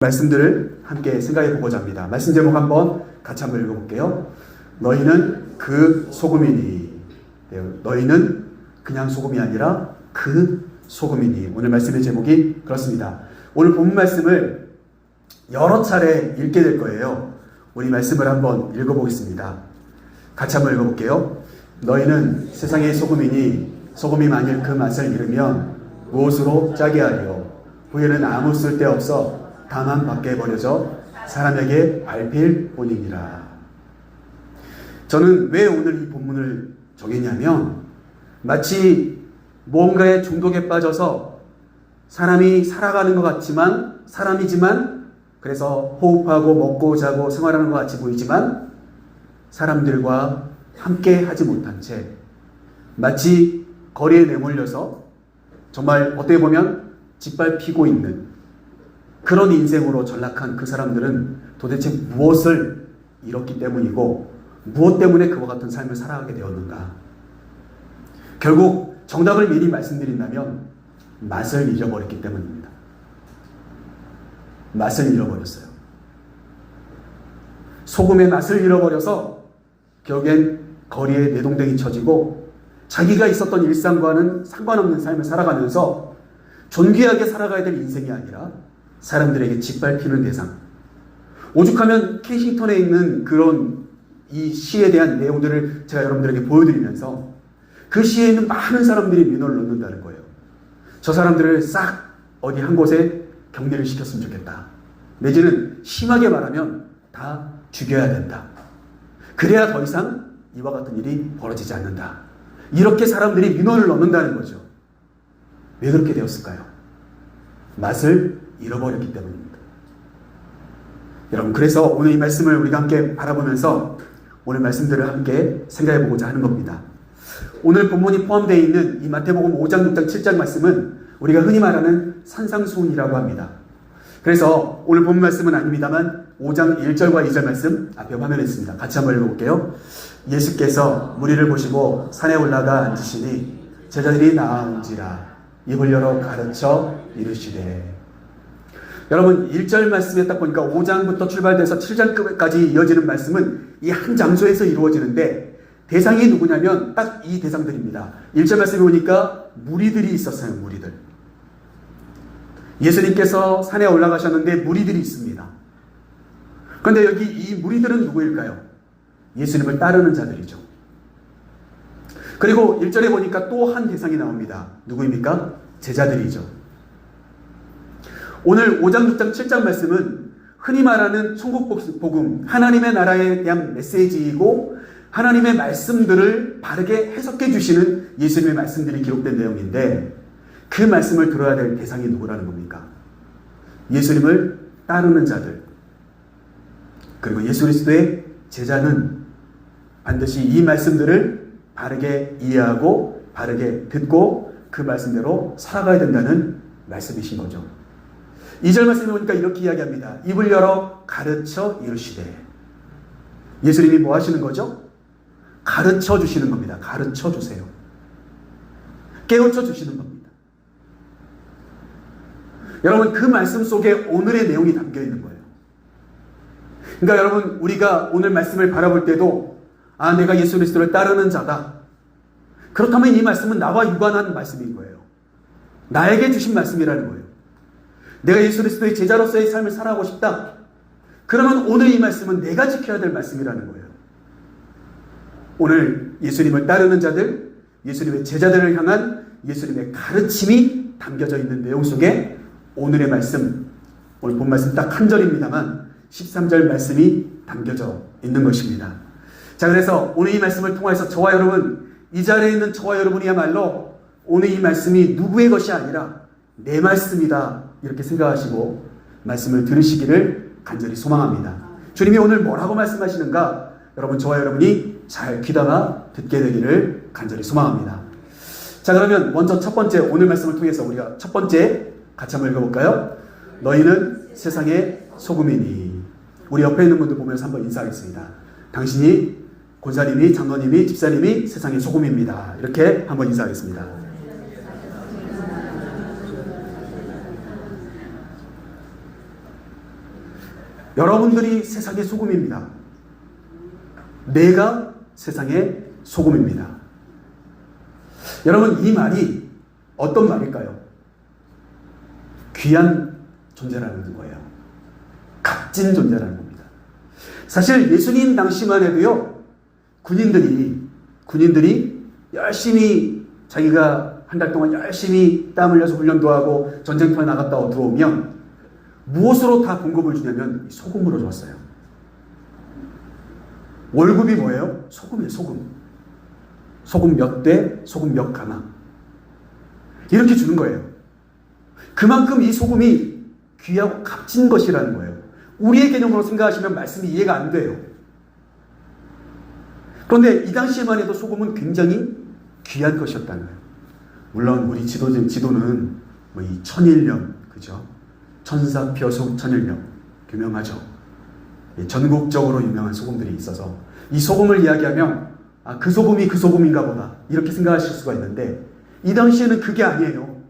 말씀들을 함께 생각해 보고자 합니다. 말씀 제목 한번 같이 한번 읽어볼게요. 너희는 그 소금이니. 너희는 그냥 소금이 아니라 그 소금이니. 오늘 말씀의 제목이 그렇습니다. 오늘 본 말씀을 여러 차례 읽게 될 거예요. 우리 말씀을 한번 읽어보겠습니다. 같이 한번 읽어볼게요. 너희는 세상의 소금이니 소금이 만일 그 맛을 잃으면 무엇으로 짜게 하리요. 후에는 아무 쓸데없어 다만 밖에 버려져 사람에게 밟힐 뿐이니라. 저는 왜 오늘 이 본문을 정했냐면 마치 뭔가의 중독에 빠져서 사람이 살아가는 것 같지만 사람이지만 그래서 호흡하고 먹고 자고 생활하는 것 같이 보이지만 사람들과 함께 하지 못한 채 마치 거리에 내몰려서 정말 어떻게 보면 짓밟히고 있는 그런 인생으로 전락한 그 사람들은 도대체 무엇을 잃었기 때문이고 무엇 때문에 그와 같은 삶을 살아가게 되었는가. 결국 정답을 미리 말씀드린다면 맛을 잃어버렸기 때문입니다. 맛을 잃어버렸어요. 소금의 맛을 잃어버려서 결국엔 거리에 내동댕이 쳐지고 자기가 있었던 일상과는 상관없는 삶을 살아가면서 존귀하게 살아가야 될 인생이 아니라 사람들에게 짓밟히는 대상. 오죽하면 캐싱턴에 있는 그런 이 시에 대한 내용들을 제가 여러분들에게 보여드리면서 그 시에 있는 많은 사람들이 민원을 넣는다는 거예요. 저 사람들을 싹 어디 한 곳에 격리를 시켰으면 좋겠다. 내지는 심하게 말하면 다 죽여야 된다. 그래야 더 이상 이와 같은 일이 벌어지지 않는다. 이렇게 사람들이 민원을 넣는다는 거죠. 왜 그렇게 되었을까요? 맛을 잃어버렸기 때문입니다. 여러분, 그래서 오늘 이 말씀을 우리가 함께 바라보면서 오늘 말씀들을 함께 생각해 보고자 하는 겁니다. 오늘 본문이 포함되어 있는 이 마태복음 5장, 6장, 7장 말씀은 우리가 흔히 말하는 산상수훈이라고 합니다. 그래서 오늘 본 말씀은 아닙니다만 5장 1절과 2절 말씀 앞에 화면에 있습니다. 같이 한번 읽어볼게요. 예수께서 무리를 보시고 산에 올라가 앉으시니 제자들이 나아온지라 입을 열어 가르쳐 이르시되. 여러분 1절 말씀에 딱 보니까 5장부터 출발돼서 7장까지 이어지는 말씀은 이 한 장소에서 이루어지는데 대상이 누구냐면 딱 이 대상들입니다. 1절 말씀에 보니까 무리들이 있었어요. 무리들. 예수님께서 산에 올라가셨는데 무리들이 있습니다. 그런데 여기 이 무리들은 누구일까요? 예수님을 따르는 자들이죠. 그리고 1절에 보니까 또 한 대상이 나옵니다. 누구입니까? 제자들이죠. 오늘 5장, 6장, 7장 말씀은 흔히 말하는 천국복음, 하나님의 나라에 대한 메시지이고 하나님의 말씀들을 바르게 해석해 주시는 예수님의 말씀들이 기록된 내용인데 그 말씀을 들어야 될 대상이 누구라는 겁니까? 예수님을 따르는 자들. 그리고 예수 그리스도의 제자는 반드시 이 말씀들을 바르게 이해하고 바르게 듣고 그 말씀대로 살아가야 된다는 말씀이신 거죠. 2절 말씀에 보니까 이렇게 이야기합니다. 입을 열어 가르쳐 이르시되. 예수님이 뭐 하시는 거죠? 가르쳐 주시는 겁니다. 가르쳐 주세요. 깨우쳐 주시는 겁니다. 여러분 그 말씀 속에 오늘의 내용이 담겨 있는 거예요. 그러니까 여러분 우리가 오늘 말씀을 바라볼 때도 내가 예수 그리스도를 따르는 자다. 그렇다면 이 말씀은 나와 유관한 말씀인 거예요. 나에게 주신 말씀이라는 거예요. 내가 예수 그리스도의 제자로서의 삶을 살아가고 싶다. 그러면 오늘 이 말씀은 내가 지켜야 될 말씀이라는 거예요. 오늘 예수님을 따르는 자들, 예수님의 제자들을 향한 예수님의 가르침이 담겨져 있는 내용 속에 오늘의 말씀, 오늘 본 말씀 딱 한 절입니다만 13절 말씀이 담겨져 있는 것입니다. 자, 그래서 오늘 이 말씀을 통해서 저와 여러분, 이 자리에 있는 저와 여러분이야말로 오늘 이 말씀이 누구의 것이 아니라 내 말씀이다 이렇게 생각하시고 말씀을 들으시기를 간절히 소망합니다. 주님이 오늘 뭐라고 말씀하시는가 여러분 저와 여러분이 잘 귀담아 듣게 되기를 간절히 소망합니다. 자, 그러면 먼저 첫 번째 오늘 말씀을 통해서 우리가 첫 번째 같이 한번 읽어볼까요? 너희는 세상의 소금이니. 우리 옆에 있는 분들 보면서 한번 인사하겠습니다. 당신이 권사님이 장로님이 집사님이 세상의 소금입니다. 이렇게 한번 인사하겠습니다. 여러분들이 세상의 소금입니다. 내가 세상의 소금입니다. 여러분, 이 말이 어떤 말일까요? 귀한 존재라는 거예요. 값진 존재라는 겁니다. 사실 예수님 당시만 해도요, 군인들이 열심히 자기가 한 달 동안 열심히 땀 흘려서 훈련도 하고 전쟁터에 나갔다 들어오면 무엇으로 다 공급을 주냐면 소금으로 줬어요. 월급이 뭐예요? 소금이에요, 소금. 소금 몇 대, 소금 몇 가마. 이렇게 주는 거예요. 그만큼 이 소금이 귀하고 값진 것이라는 거예요. 우리의 개념으로 생각하시면 말씀이 이해가 안 돼요. 그런데 이 당시에만 해도 소금은 굉장히 귀한 것이었다는 거예요. 물론 우리 지도는 뭐 이 천일염, 그죠? 천사표소 천일염 유명하죠. 전국적으로 유명한 소금들이 있어서 이 소금을 이야기하면 그 소금이 그 소금인가 보다 이렇게 생각하실 수가 있는데, 이 당시에는 그게 아니에요.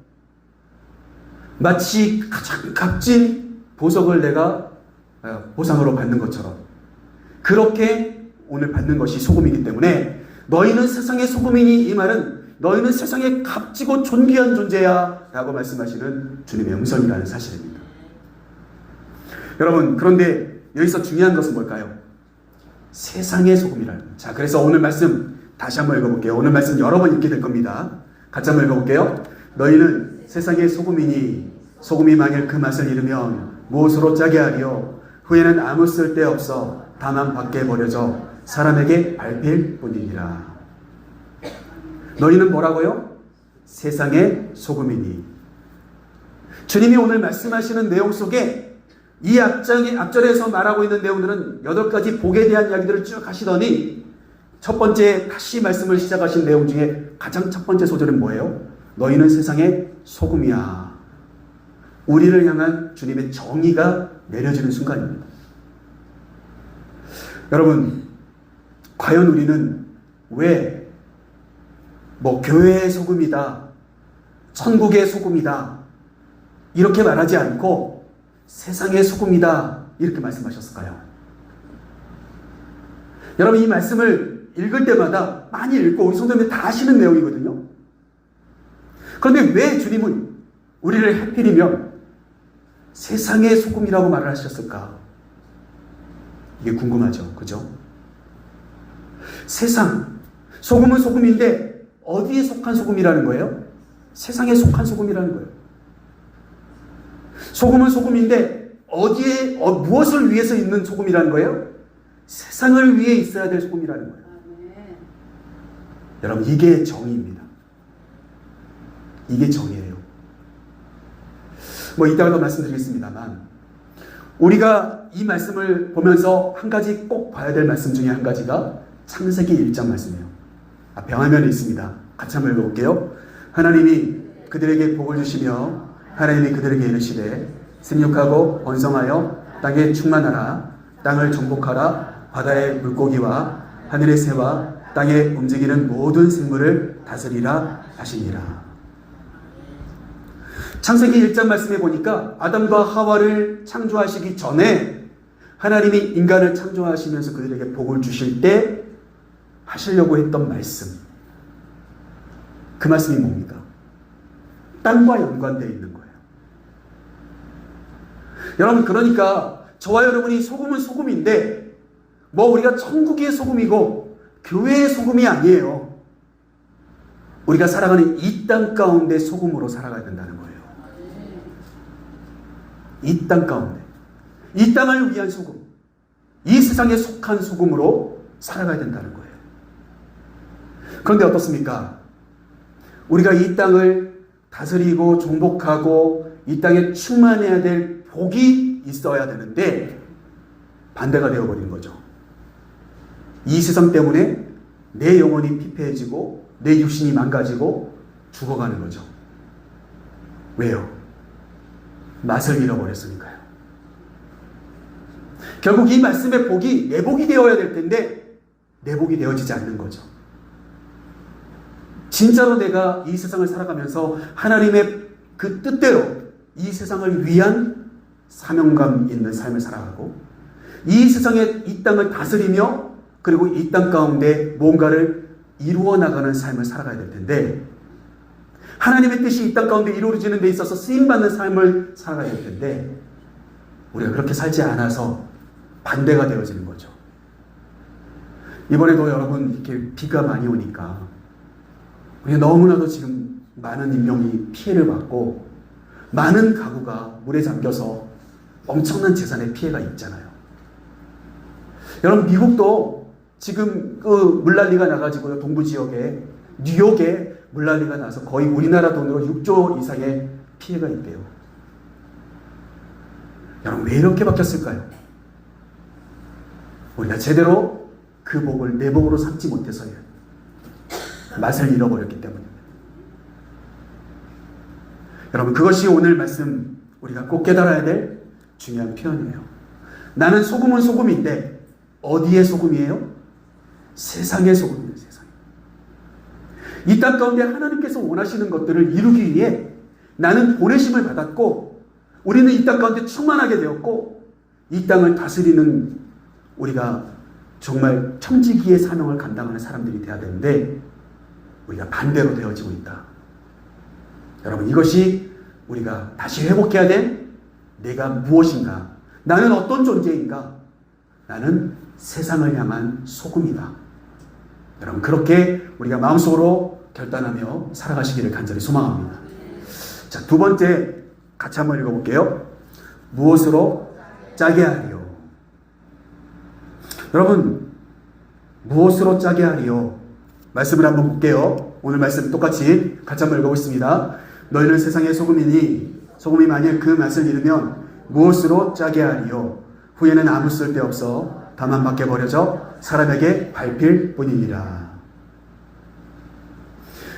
마치 가장 값진 보석을 내가 보상으로 받는 것처럼 그렇게 오늘 받는 것이 소금이기 때문에 너희는 세상의 소금이니, 이 말은 너희는 세상에 값지고 존귀한 존재야 라고 말씀하시는 주님의 음성이라는 사실입니다. 여러분, 그런데 여기서 중요한 것은 뭘까요? 세상의 소금이라는 거예요. 자, 그래서 오늘 말씀 다시 한번 읽어볼게요. 오늘 말씀 여러 번 읽게 될 겁니다. 같이 한번 읽어볼게요. 너희는 세상의 소금이니 소금이 만일 그 맛을 잃으면 무엇으로 짜게 하리요? 후에는 아무 쓸데없어 다만 밖에 버려져 사람에게 밟힐 뿐이니라. 너희는 뭐라고요? 세상의 소금이니. 주님이 오늘 말씀하시는 내용 속에 이 앞절에서 말하고 있는 내용들은 8가지 복에 대한 이야기들을 쭉 하시더니 첫 번째 다시 말씀을 시작하신 내용 중에 가장 첫 번째 소절은 뭐예요? 너희는 세상의 소금이야. 우리를 향한 주님의 정의가 내려지는 순간입니다. 여러분, 과연 우리는 왜 교회의 소금이다, 천국의 소금이다 이렇게 말하지 않고 세상의 소금이다 이렇게 말씀하셨을까요? 여러분, 이 말씀을 읽을 때마다 많이 읽고 우리 성도님들 다 아시는 내용이거든요. 그런데 왜 주님은 우리를 하필이면 세상의 소금이라고 말을 하셨을까? 이게 궁금하죠, 그죠? 세상, 소금은 소금인데 어디에 속한 소금이라는 거예요? 세상에 속한 소금이라는 거예요. 소금은 소금인데 어디에 무엇을 위해서 있는 소금이라는 거예요? 세상을 위해 있어야 될 소금이라는 거예요. 여러분, 이게 정의입니다. 이게 정의예요. 이따가 더 말씀드리겠습니다만, 우리가 이 말씀을 보면서 한 가지 꼭 봐야 될 말씀 중에 한 가지가 창세기 1장 말씀이에요. 병화면에 있습니다. 같이 한번 읽어볼게요. 하나님이 그들에게 복을 주시며 하나님이 그들에게 이르시되 생육하고 번성하여 땅에 충만하라. 땅을 정복하라. 바다의 물고기와 하늘의 새와 땅에 움직이는 모든 생물을 다스리라 하시니라. 창세기 1장 말씀에 보니까 아담과 하와를 창조하시기 전에 하나님이 인간을 창조하시면서 그들에게 복을 주실 때 하시려고 했던 말씀, 그 말씀이 뭡니까? 땅과 연관되어 있는 거예요. 여러분, 그러니까 저와 여러분이 소금은 소금인데 우리가 천국의 소금이고 교회의 소금이 아니에요. 우리가 살아가는 이 땅 가운데 소금으로 살아가야 된다는 거예요. 이 땅 가운데, 이 땅을 위한 소금, 이 세상에 속한 소금으로 살아가야 된다는 거예요. 그런데 어떻습니까? 우리가 이 땅을 다스리고 정복하고 이 땅에 충만해야 될 복이 있어야 되는데 반대가 되어버린 거죠. 이 세상 때문에 내 영혼이 피폐해지고 내 육신이 망가지고 죽어가는 거죠. 왜요? 맛을 잃어버렸으니까요. 결국 이 말씀의 복이 내 복이 되어야 될 텐데 내 복이 되어지지 않는 거죠. 진짜로 내가 이 세상을 살아가면서 하나님의 그 뜻대로 이 세상을 위한 사명감 있는 삶을 살아가고 이 세상에 이 땅을 다스리며 그리고 이 땅 가운데 뭔가를 이루어 나가는 삶을 살아가야 될 텐데, 하나님의 뜻이 이 땅 가운데 이루어지는 데 있어서 쓰임받는 삶을 살아가야 될 텐데 우리가 그렇게 살지 않아서 반대가 되어지는 거죠. 이번에도 여러분 이렇게 비가 많이 오니까 우리가 너무나도 지금 많은 인명이 피해를 받고 많은 가구가 물에 잠겨서 엄청난 재산의 피해가 있잖아요. 여러분 미국도 지금 그 물난리가 나가지고요. 동부 지역에 뉴욕에 물난리가 나서 거의 우리나라 돈으로 6조 이상의 피해가 있대요. 여러분 왜 이렇게 바뀌었을까요? 우리가 제대로 그 복을 내 복으로 삼지 못해서요. 맛을 잃어버렸기 때문입니다. 여러분 그것이 오늘 말씀 우리가 꼭 깨달아야 될 중요한 표현이에요. 나는 소금은 소금인데 어디의 소금이에요? 세상의 소금이에요. 세상. 이 땅 가운데 하나님께서 원하시는 것들을 이루기 위해 나는 보내심을 받았고 우리는 이 땅 가운데 충만하게 되었고 이 땅을 다스리는 우리가 정말 청지기의 사명을 감당하는 사람들이 되어야 되는데 우리가 반대로 되어지고 있다. 여러분 이것이 우리가 다시 회복해야 될 내가 무엇인가? 나는 어떤 존재인가? 나는 세상을 향한 소금이다. 여러분 그렇게 우리가 마음속으로 결단하며 살아가시기를 간절히 소망합니다. 자, 두 번째 같이 한번 읽어볼게요. 무엇으로 짜게 하리요? 여러분 무엇으로 짜게 하리요? 말씀을 한번 볼게요. 오늘 말씀 똑같이 같이 한번 읽어보겠습니다. 너희는 세상의 소금이니 소금이 만일 그 맛을 잃으면 무엇으로 짜게 하리요? 후에는 아무 쓸데없어 다만 밖에 버려져 사람에게 밟힐 뿐이니라.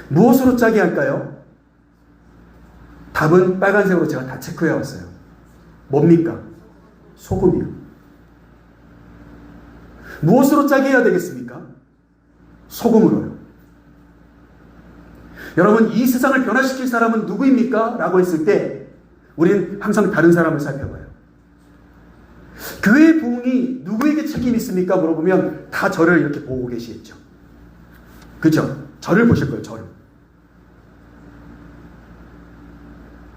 무엇으로 짜게 할까요? 답은 빨간색으로 제가 다 체크해 왔어요. 뭡니까? 소금이요. 무엇으로 짜게 해야 되겠습니까? 소금으로요. 여러분 이 세상을 변화시킬 사람은 누구입니까? 라고 했을 때 우리는 항상 다른 사람을 살펴봐요. 교회의 부흥이 누구에게 책임이 있습니까? 물어보면 다 저를 이렇게 보고 계시겠죠. 그렇죠? 저를 보실 거예요. 저를.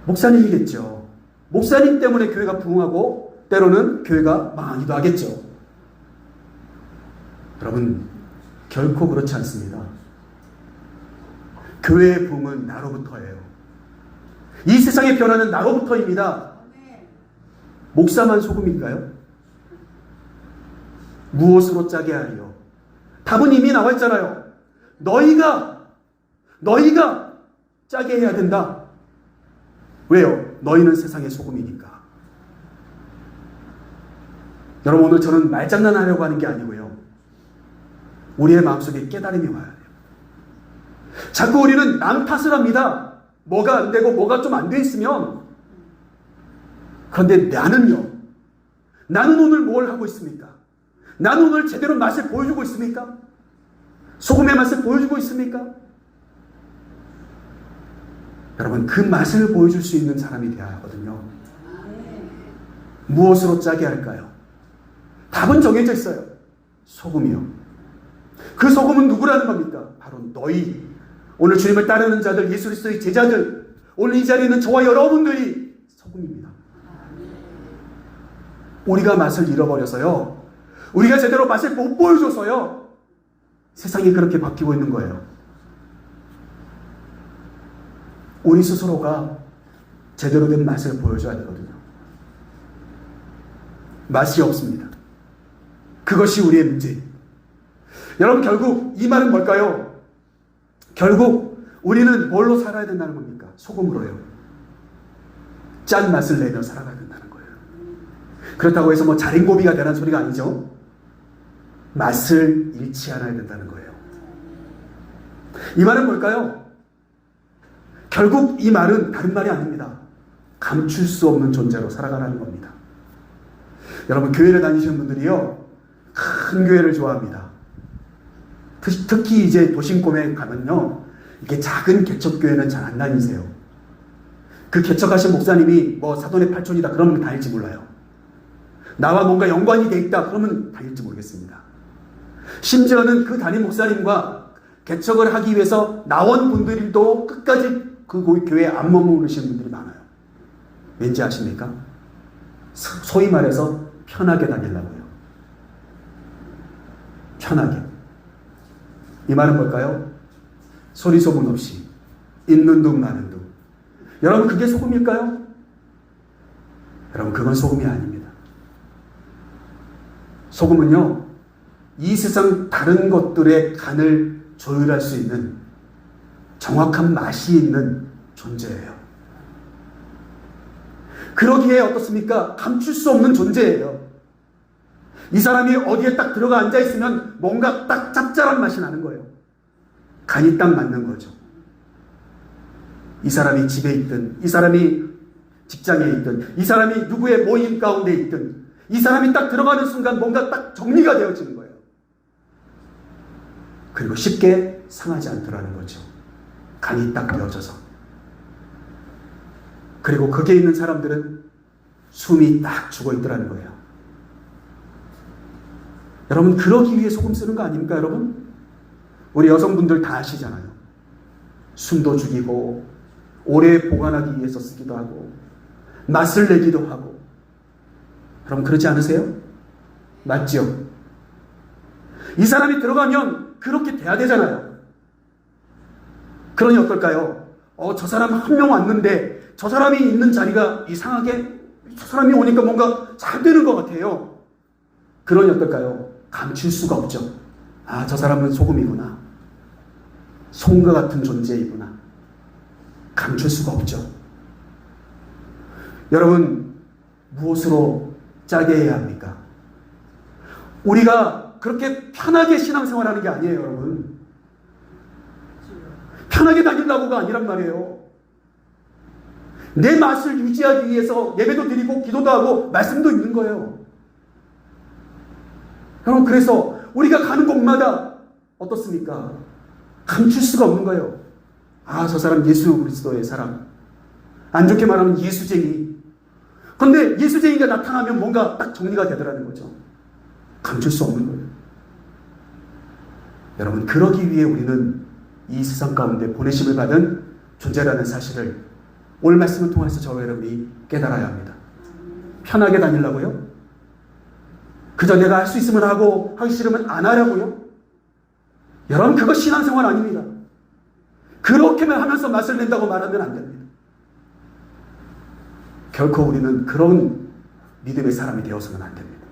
목사님이겠죠. 목사님 때문에 교회가 부흥하고 때로는 교회가 망하기도 하겠죠. 여러분 결코 그렇지 않습니다. 교회의 부흥은 나로부터예요. 이 세상의 변화는 나로부터입니다. 목사만 소금인가요? 무엇으로 짜게 하리요? 답은 이미 나와 있잖아요. 너희가 짜게 해야 된다. 왜요? 너희는 세상의 소금이니까. 여러분 오늘 저는 말장난하려고 하는 게 아니고요. 우리의 마음속에 깨달음이 와야 돼요. 자꾸 우리는 남 탓을 합니다. 뭐가 안 되고 뭐가 좀 안 돼 있으면. 그런데 나는 오늘 뭘 하고 있습니까? 나는 오늘 제대로 맛을 보여주고 있습니까? 소금의 맛을 보여주고 있습니까? 여러분 그 맛을 보여줄 수 있는 사람이 되어야 하거든요. 무엇으로 짜게 할까요? 답은 정해져 있어요. 소금이요. 그 소금은 누구라는 겁니까? 바로 너희, 오늘 주님을 따르는 자들, 예수 그리스도의 제자들, 오늘 이 자리에 있는 저와 여러분들이 소금입니다. 우리가 맛을 잃어버려서요, 우리가 제대로 맛을 못 보여줘서요, 세상이 그렇게 바뀌고 있는 거예요. 우리 스스로가 제대로 된 맛을 보여줘야 되거든요. 맛이 없습니다. 그것이 우리의 문제예요. 여러분 결국 이 말은 뭘까요? 결국 우리는 뭘로 살아야 된다는 겁니까? 소금으로요. 짠 맛을 내며 살아가야 된다는 거예요. 그렇다고 해서 뭐 자린고비가 되라는 소리가 아니죠. 맛을 잃지 않아야 된다는 거예요. 이 말은 뭘까요? 결국 이 말은 다른 말이 아닙니다. 감출 수 없는 존재로 살아가라는 겁니다. 여러분 교회를 다니시는 분들이요, 큰 교회를 좋아합니다. 특히 이제 도심권에 가면요, 이게 작은 개척교회는 잘 안 다니세요. 그 개척하신 목사님이 뭐 사돈의 팔촌이다 그러면 다닐지 몰라요. 나와 뭔가 연관이 돼 있다 그러면 다닐지 모르겠습니다. 심지어는 그 담임 목사님과 개척을 하기 위해서 나온 분들도 끝까지 그 교회에 안 머무르시는 분들이 많아요. 왠지 아십니까? 소위 말해서 편하게 다니려고요. 편하게. 이 말은 뭘까요? 소리 소문 없이 있는 둥 마는 둥. 여러분 그게 소금일까요? 여러분 그건 소금이 아닙니다. 소금은요, 이 세상 다른 것들의 간을 조율할 수 있는 정확한 맛이 있는 존재예요. 그러기에 어떻습니까? 감출 수 없는 존재예요. 이 사람이 어디에 딱 들어가 앉아있으면 뭔가 딱 짭짤한 맛이 나는 거예요. 간이 딱 맞는 거죠. 이 사람이 집에 있든, 이 사람이 직장에 있든, 이 사람이 누구의 모임 가운데 있든, 이 사람이 딱 들어가는 순간 뭔가 딱 정리가 되어지는 거예요. 그리고 쉽게 상하지 않더라는 거죠. 간이 딱 되어져서. 그리고 거기에 있는 사람들은 숨이 딱 죽어 있더라는 거예요. 여러분 그러기 위해 소금 쓰는 거 아닙니까 여러분? 우리 여성분들 다 아시잖아요. 숨도 죽이고 오래 보관하기 위해서 쓰기도 하고 맛을 내기도 하고. 여러분 그러지 않으세요? 맞죠? 이 사람이 들어가면 그렇게 돼야 되잖아요. 그러니 어떨까요? 저 사람 한 명 왔는데 저 사람이 있는 자리가 이상하게 저 사람이 오니까 뭔가 잘 되는 것 같아요. 그러니 어떨까요? 감출 수가 없죠. 아, 저 사람은 소금이구나. 송과 같은 존재이구나. 감출 수가 없죠. 여러분 무엇으로 짜게 해야 합니까? 우리가 그렇게 편하게 신앙생활하는 게 아니에요, 여러분. 편하게 다니려고가 아니란 말이에요. 내 맛을 유지하기 위해서 예배도 드리고 기도도 하고 말씀도 있는 거예요. 여러분 그래서 우리가 가는 곳마다 어떻습니까? 감출 수가 없는 거예요. 아, 저 사람 예수 그리스도의 사람. 안 좋게 말하면 예수쟁이. 그런데 예수쟁이가 나타나면 뭔가 딱 정리가 되더라는 거죠. 감출 수 없는 거예요. 여러분 그러기 위해 우리는 이 세상 가운데 보내심을 받은 존재라는 사실을 오늘 말씀을 통해서 저와 여러분이 깨달아야 합니다. 편하게 다니려고요? 그저 내가 할 수 있으면 하고 하기 싫으면 안 하려고요? 여러분 그거 신앙생활 아닙니다. 그렇게만 하면서 맛을 낸다고 말하면 안 됩니다. 결코 우리는 그런 믿음의 사람이 되어서는 안 됩니다.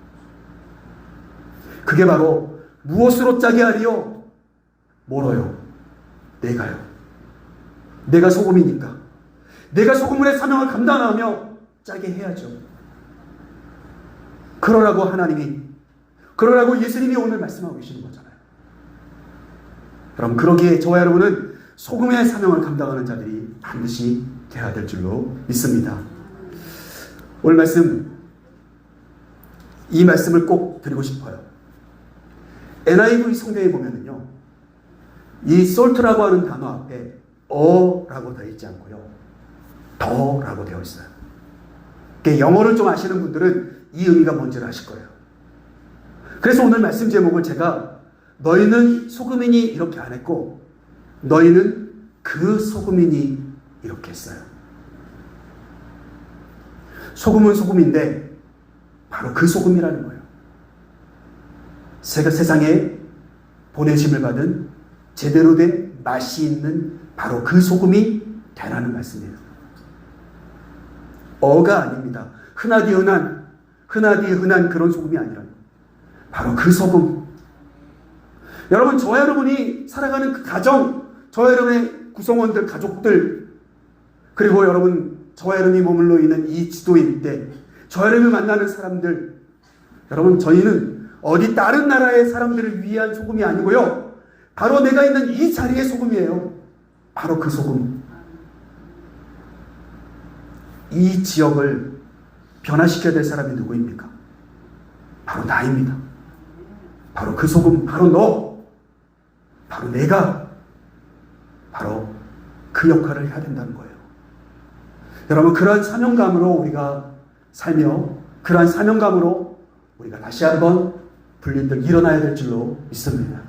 그게 바로 무엇으로 짜게 하리요? 뭐로요? 내가요. 내가 소금이니까. 내가 소금의 사명을 감당하며 짜게 해야죠. 그러라고 하나님이, 그러라고 예수님이 오늘 말씀하고 계시는 거잖아요. 그럼 그러기에 저와 여러분은 소금의 사명을 감당하는 자들이 반드시 되어야 될 줄로 믿습니다. 오늘 말씀, 이 말씀을 꼭 드리고 싶어요. NIV 성경에 보면은요, 이 salt라고 하는 단어 앞에 어라고 되어 있지 않고요, 더라고 되어 있어요. 영어를 좀 아시는 분들은 이 의미가 뭔지를 아실 거예요. 그래서 오늘 말씀 제목을 제가 너희는 소금이니 이렇게 안 했고 너희는 그 소금이니 이렇게 했어요. 소금은 소금인데 바로 그 소금이라는 거예요. 세상에 보내심을 받은 제대로 된 맛이 있는 바로 그 소금이 되라는 말씀이에요. 어가 아닙니다. 흔하디 흔한 그런 소금이 아니라 바로 그 소금. 여러분 저와 여러분이 살아가는 그 가정, 저와 여러분의 구성원들, 가족들, 그리고 여러분 저와 여러분이 머물러 있는 이 지도인 때 저와 여러분이 만나는 사람들, 여러분 저희는 어디 다른 나라의 사람들을 위한 소금이 아니고요, 바로 내가 있는 이 자리의 소금이에요. 바로 그 소금. 이 지역을 변화시켜야 될 사람이 누구입니까? 바로 나입니다. 바로 그 소금, 바로 너, 바로 내가, 바로 그 역할을 해야 된다는 거예요. 여러분 그러한 사명감으로 우리가 살며, 그러한 사명감으로 우리가 다시 한번 불린들 일어나야 될 줄로 믿습니다.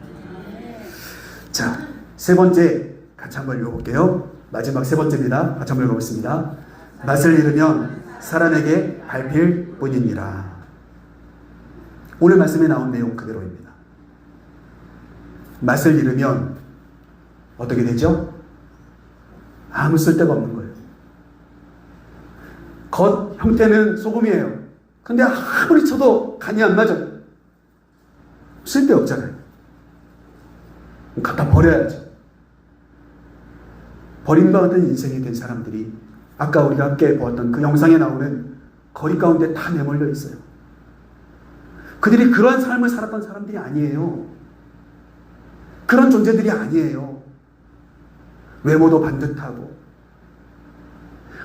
자, 세 번째 같이 한번 읽어볼게요. 마지막 세 번째입니다. 같이 한번 읽어보겠습니다. 낯을 잃으면 사람에게 밟힐 뿐이니라. 오늘 말씀에 나온 내용 그대로입니다. 맛을 잃으면 어떻게 되죠? 아무 쓸데가 없는 거예요. 겉 형태는 소금이에요. 근데 아무리 쳐도 간이 안 맞아요. 쓸데없잖아요. 갖다 버려야죠. 버림받은 인생이 된 사람들이 아까 우리가 함께 보았던 그 영상에 나오는 거리 가운데 다 내몰려 있어요. 그들이 그러한 삶을 살았던 사람들이 아니에요. 그런 존재들이 아니에요. 외모도 반듯하고.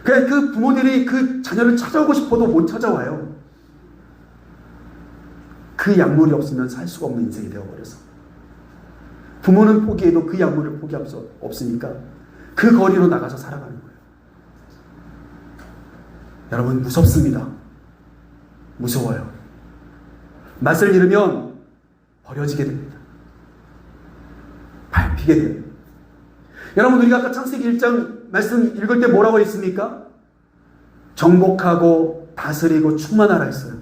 그냥 그 부모들이 그 자녀를 찾아오고 싶어도 못 찾아와요. 그 약물이 없으면 살 수가 없는 인생이 되어버려서. 부모는 포기해도 그 약물을 포기할 수 없으니까 그 거리로 나가서 살아가는 거예요. 여러분, 무섭습니다. 무서워요. 맛을 잃으면 버려지게 됩니다. 밟히게 돼요. 여러분, 우리가 아까 창세기 1장 말씀 읽을 때 뭐라고 했습니까? 정복하고 다스리고 충만하라 했어요.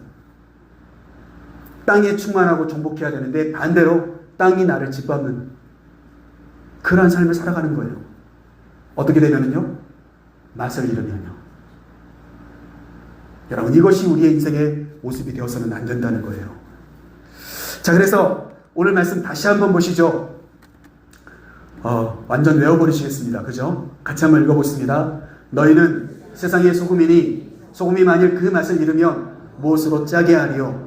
땅에 충만하고 정복해야 되는데 반대로 땅이 나를 짓밟는 그러한 삶을 살아가는 거예요. 어떻게 되면요? 맛을 잃으면요. 여러분, 이것이 우리의 인생의 모습이 되어서는 안 된다는 거예요. 자, 그래서 오늘 말씀 다시 한번 보시죠. 완전 외워버리시겠습니다. 그죠? 같이 한번 읽어보겠습니다. 너희는 세상의 소금이니 소금이 만일 그 맛을 잃으면 무엇으로 짜게 하리요?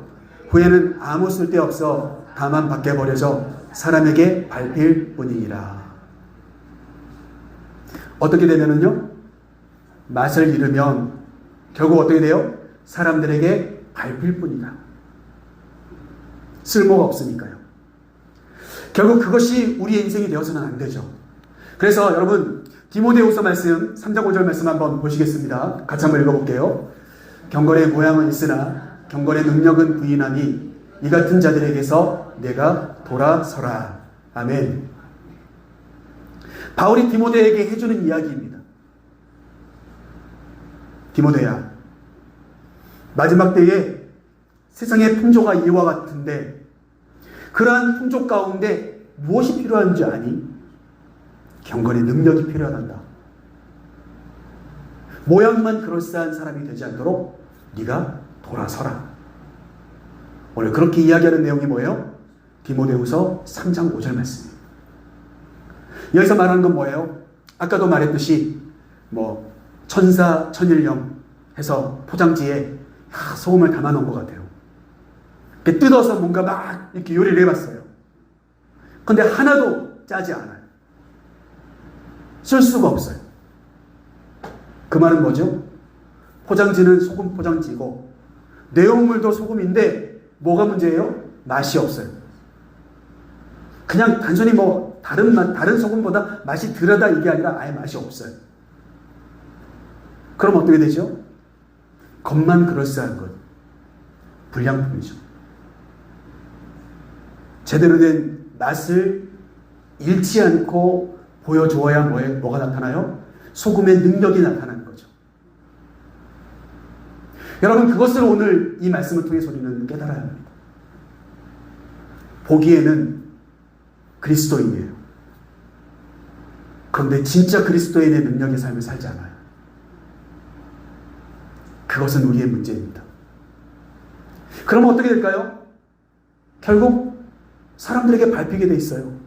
후에는 아무 쓸데없어 다만 밖에 버려져 사람에게 밟힐 뿐이니라. 어떻게 되면은요? 맛을 잃으면 결국 어떻게 돼요? 사람들에게 밟힐 뿐이다. 쓸모가 없으니까요. 결국 그것이 우리의 인생이 되어서는 안 되죠. 그래서 여러분, 디모데후서 말씀 3장 5절 말씀 한번 보시겠습니다. 같이 한번 읽어볼게요. 경건의 모양은 있으나 경건의 능력은 부인하니 이 같은 자들에게서 내가 돌아서라. 아멘. 바울이 디모데에게 해주는 이야기입니다. 디모데야, 마지막 때에 세상의 풍조가 이와 같은데 그러한 풍조 가운데 무엇이 필요한 줄 아니? 경건의 능력이 필요하단다. 모양만 그럴싸한 사람이 되지 않도록 네가 돌아서라. 오늘 그렇게 이야기하는 내용이 뭐예요? 디모데후서 3장 5절 말씀입니다. 여기서 말하는 건 뭐예요? 아까도 말했듯이 천사 천일염 해서 포장지에 소금을 담아 놓은 것 같아요. 뜯어서 뭔가 막 이렇게 요리를 해봤어요. 근데 하나도 짜지 않아요. 쓸 수가 없어요. 그 말은 뭐죠? 포장지는 소금 포장지고 내용물도 소금인데 뭐가 문제예요? 맛이 없어요. 그냥 단순히 다른 소금보다 맛이 덜하다 이게 아니라 아예 맛이 없어요. 그럼 어떻게 되죠? 겉만 그럴싸한 것. 불량품이죠. 제대로 된 맛을 잃지 않고 보여주어야 뭐가 나타나요? 소금의 능력이 나타나는 거죠. 여러분, 그것을 오늘 이 말씀을 통해서 우리는 깨달아야 합니다. 보기에는 그리스도인이에요. 그런데 진짜 그리스도인의 능력의 삶을 살지 않아요. 그것은 우리의 문제입니다. 그러면 어떻게 될까요? 결국 사람들에게 밟히게 돼 있어요.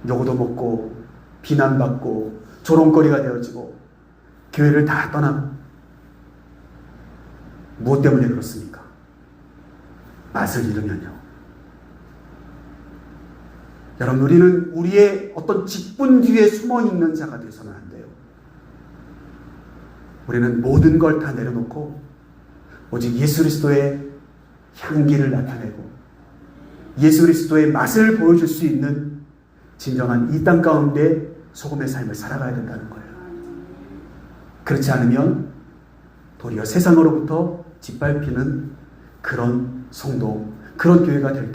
욕도 먹고 비난받고 조롱거리가 되어지고 교회를 다 떠나고. 무엇 때문에 그렇습니까? 맛을 잃으면요. 여러분, 우리는 우리의 어떤 직분 뒤에 숨어있는 자가 되어서는 안 돼요. 우리는 모든 걸 다 내려놓고 오직 예수 그리스도의 향기를 나타내고 예수 그리스도의 맛을 보여줄 수 있는 진정한 이 땅 가운데 소금의 삶을 살아가야 된다는 거예요. 그렇지 않으면 도리어 세상으로부터 짓밟히는 그런 성도, 그런 교회가 될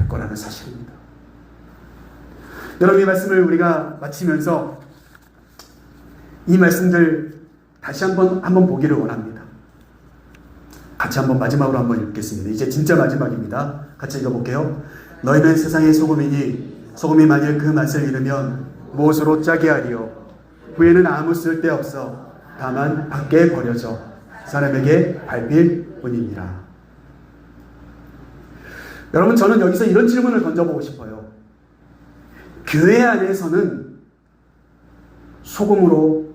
거라는 사실입니다. 여러분, 이 말씀을 우리가 마치면서 이 말씀들 다시 한번 보기를 원합니다. 같이 마지막으로 한번 읽겠습니다. 이제 진짜 마지막입니다. 같이 읽어볼게요. 너희는 세상의 소금이니 소금이 만일 그 맛을 잃으면 무엇으로 짜게 하리요? 후에는 아무 쓸데없어 다만 밖에 버려져 사람에게 밟힐 뿐이니라. 여러분, 저는 여기서 이런 질문을 던져보고 싶어요. 교회 안에서는 소금으로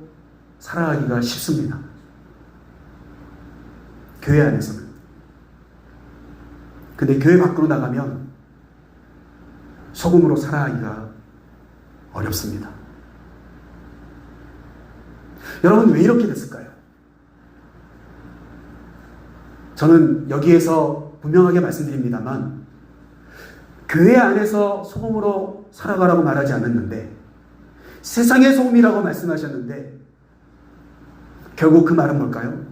살아가기가 쉽습니다. 교회 안에서는. 근데 교회 밖으로 나가면 소금으로 살아가기가 어렵습니다. 여러분, 왜 이렇게 됐을까요? 저는 여기에서 분명하게 말씀드립니다만, 교회 안에서 소금으로 살아가라고 말하지 않았는데, 세상의 소금이라고 말씀하셨는데, 결국 그 말은 뭘까요?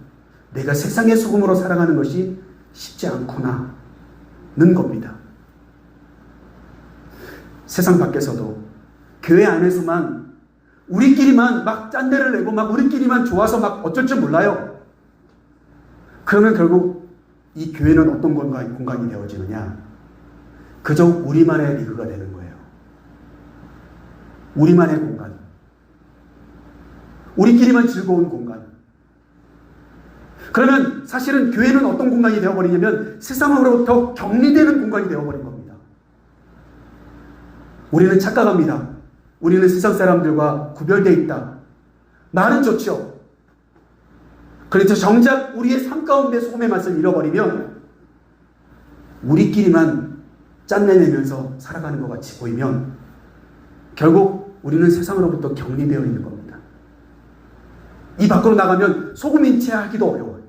내가 세상의 소금으로 살아가는 것이 쉽지 않구나는 겁니다. 세상 밖에서도, 교회 안에서만 우리끼리만 막 짠내를 내고 막 우리끼리만 좋아서 막 어쩔 줄 몰라요. 그러면 결국 이 교회는 어떤 공간이 되어지느냐? 그저 우리만의 리그가 되는 거예요. 우리만의 공간. 우리끼리만 즐거운 공간. 그러면 사실은 교회는 어떤 공간이 되어버리냐면 세상으로부터 격리되는 공간이 되어버린 겁니다. 우리는 착각합니다. 우리는 세상 사람들과 구별되어 있다. 말은 좋죠. 그래서 정작 우리의 삶 가운데 소금의 맛을 잃어버리면 우리끼리만 짠내내면서 살아가는 것 같이 보이면 결국 우리는 세상으로부터 격리되어 있는 겁니다. 이 밖으로 나가면 소금인 채 하기도 어려워요.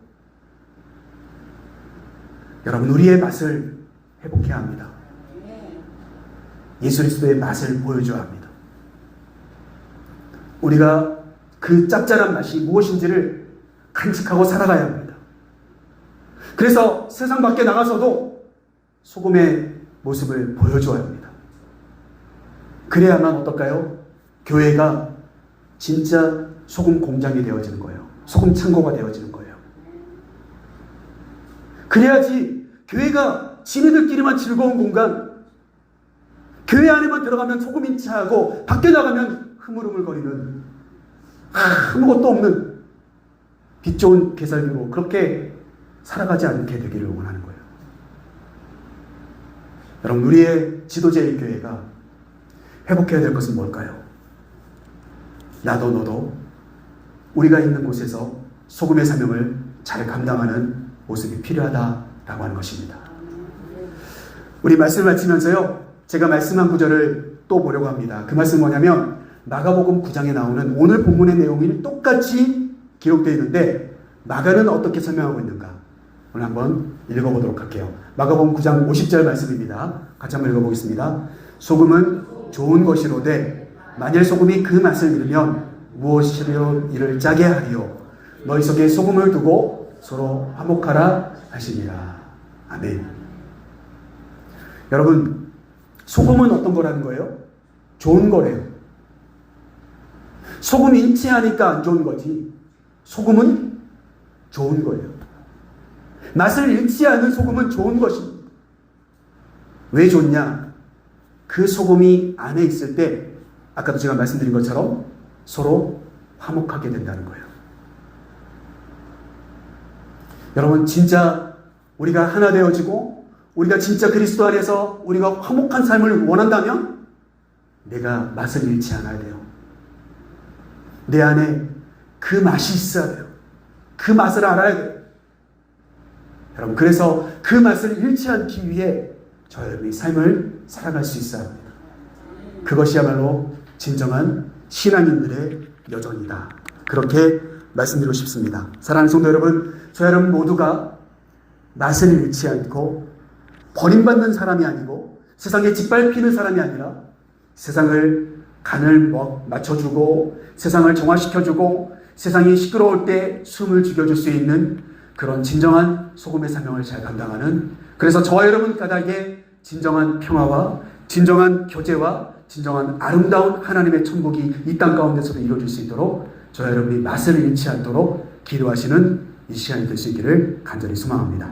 여러분, 우리의 맛을 회복해야 합니다. 예수 그리스도의 맛을 보여줘야 합니다. 우리가 그 짭짤한 맛이 무엇인지를 간직하고 살아가야 합니다. 그래서 세상 밖에 나가서도 소금의 모습을 보여줘야 합니다. 그래야만 어떨까요? 교회가 진짜 소금 공장이 되어지는 거예요. 소금 창고가 되어지는 거예요. 그래야지 교회가 지네들끼리만 즐거운 공간, 교회 안에만 들어가면 소금인 체하고 밖에 나가면 흐물흐물거리는 아무것도 없는 빛 좋은 개살기로 그렇게 살아가지 않게 되기를 원하는 거예요. 여러분, 우리의 지도자의 교회가 회복해야 될 것은 뭘까요? 나도 너도 우리가 있는 곳에서 소금의 사명을 잘 감당하는 모습이 필요하다라고 하는 것입니다. 우리 말씀을 마치면서요, 제가 말씀한 구절을 또 보려고 합니다. 그 말씀은 뭐냐면 마가복음 9장에 나오는 오늘 본문의 내용이 똑같이 기록되어 있는데 마가는 어떻게 설명하고 있는가? 오늘 한번 읽어보도록 할게요. 마가복음 9장 50절 말씀입니다. 같이 한번 읽어보겠습니다. 소금은 좋은 것이로되 만일 소금이 그 맛을 잃으면 무엇이로 이를 짜게 하리요? 너희 속에 소금을 두고 서로 화목하라 하시니라. 아멘. 여러분, 소금은 어떤 거라는 거예요? 좋은 거래요. 소금 인체하니까 안 좋은 거지. 소금은 좋은 거예요. 맛을 잃지 않은 소금은 좋은 것입니다. 왜 좋냐? 그 소금이 안에 있을 때 아까도 제가 말씀드린 것처럼 서로 화목하게 된다는 거예요. 여러분, 진짜 우리가 하나 되어지고 우리가 진짜 그리스도 안에서 우리가 화목한 삶을 원한다면 내가 맛을 잃지 않아야 돼요. 내 안에 그 맛이 있어야 돼요. 그 맛을 알아야 돼요. 여러분, 그래서 그 맛을 잃지 않기 위해 저의 삶을 살아갈 수 있어야 합니다. 그것이야말로 진정한 신앙인들의 여정이다. 그렇게 말씀드리고 싶습니다. 사랑하는 성도 여러분, 저 여러분 모두가 맛을 잃지 않고 버림받는 사람이 아니고 세상에 짓밟히는 사람이 아니라 세상을 간을 맞춰주고 세상을 정화시켜주고 세상이 시끄러울 때 숨을 죽여줄 수 있는 그런 진정한 소금의 사명을 잘 감당하는, 그래서 저와 여러분 까닭에 진정한 평화와 진정한 교제와 진정한 아름다운 하나님의 천국이 이 땅 가운데서도 이루어질 수 있도록 저와 여러분이 맛을 잃지 않도록 기도하시는 이 시간이 될 수 있기를 간절히 소망합니다.